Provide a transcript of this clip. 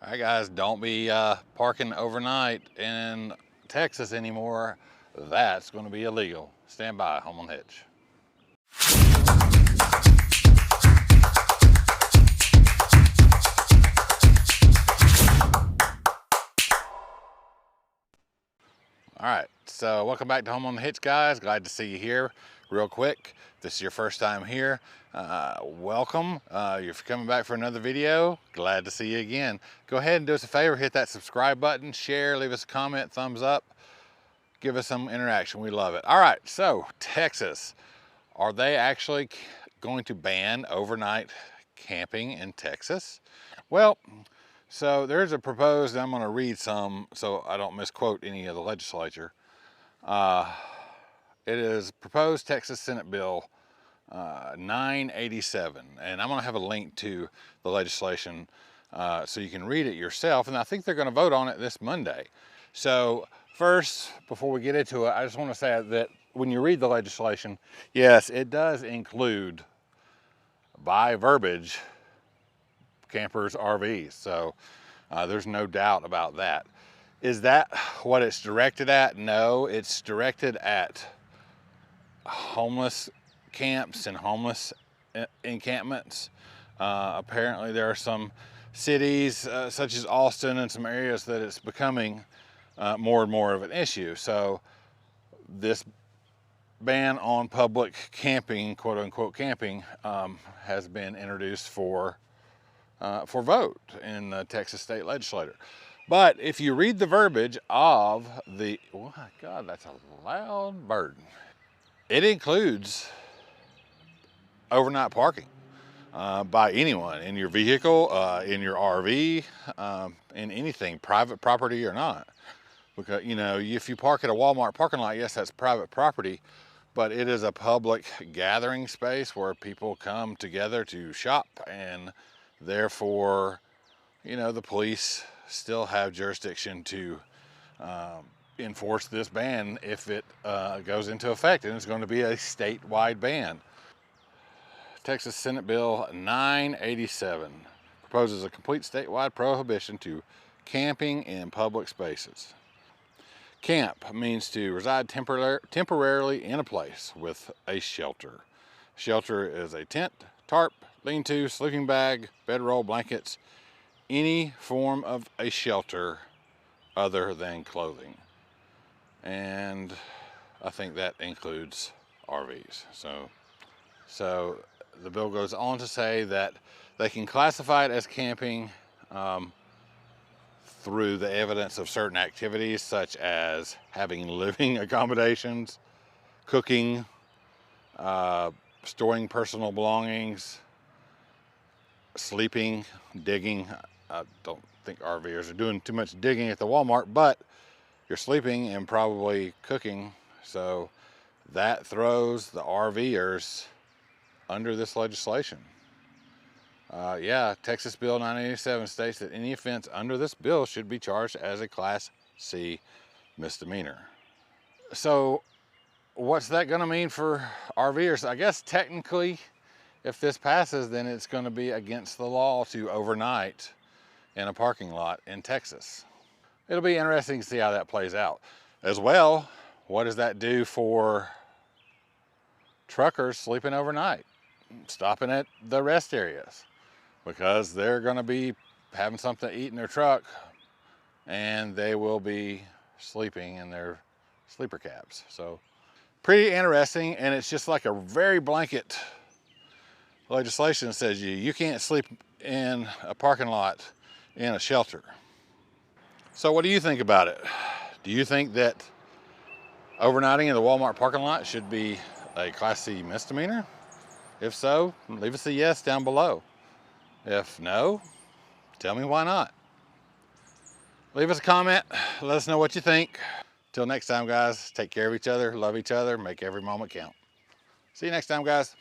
All right, guys, don't be parking overnight in Texas anymore. That's going to be illegal. Stand by, home on the hitch. All right, so welcome back to Home on the Hitch, guys. Glad to see you here. Real quick, if this is your first time here, welcome. If you're coming back for another video, glad to see you again. Go ahead and do us a favor, hit that subscribe button, share, leave us a comment, thumbs up, give us some interaction. We love it. All right, so Texas, are they actually going to ban overnight camping in Texas? Well, so there's a proposed, I'm going to read some so I don't misquote any of the legislature. It is proposed Texas Senate Bill 987, and I'm going to have a link to the legislation so you can read it yourself, and I think they're going to vote on it this Monday. So first, before we get into it, I just want to say that when you read the legislation, yes, it does include, by verbiage, campers, RVs. So there's no doubt about that. Is that what it's directed at? No, it's directed at homeless camps and homeless encampments. Apparently there are some cities such as Austin and some areas that it's becoming more and more of an issue. So this ban on public camping, quote unquote camping, has been introduced for vote in the Texas state legislature. But if you read the verbiage of the, oh my God, that's a loud bird. It includes overnight parking by anyone in your vehicle, in your RV, in anything, private property or not. Because, you know, if you park at a Walmart parking lot, yes, that's private property, but it is a public gathering space where people come together to shop, and therefore, you know, the police still have jurisdiction to enforce this ban if it goes into effect, and it's going to be a statewide ban. Texas Senate Bill 987 proposes a complete statewide prohibition to camping in public spaces. Camp means to reside temporarily in a place with a shelter. Shelter is a tent, tarp, lean-to, sleeping bag, bedroll, blankets, any form of a shelter other than clothing. And I think that includes RVs. So the bill goes on to say that they can classify it as camping through the evidence of certain activities such as having living accommodations, cooking, storing personal belongings, sleeping, digging. I don't think RVers are doing too much digging at the Walmart, but you're sleeping and probably cooking. So that throws the RVers under this legislation. Yeah, Texas Bill 987 states that any offense under this bill should be charged as a Class C misdemeanor. So what's that going to mean for RVers? I guess technically, if this passes, then it's going to be against the law to overnight in a parking lot in Texas. It'll be interesting to see how that plays out. As well, what does that do for truckers sleeping overnight, stopping at the rest areas? Because they're going to be having something to eat in their truck, and they will be sleeping in their sleeper cabs. So pretty interesting, and it's just like a very blanket legislation that says you can't sleep in a parking lot in a shelter. So what do you think about it? Do you think that overnighting in the Walmart parking lot should be a Class C misdemeanor? If so, leave us a yes down below. If no, tell me why not. Leave us a comment, let us know what you think. Till next time, guys, take care of each other, love each other, make every moment count. See you next time, guys.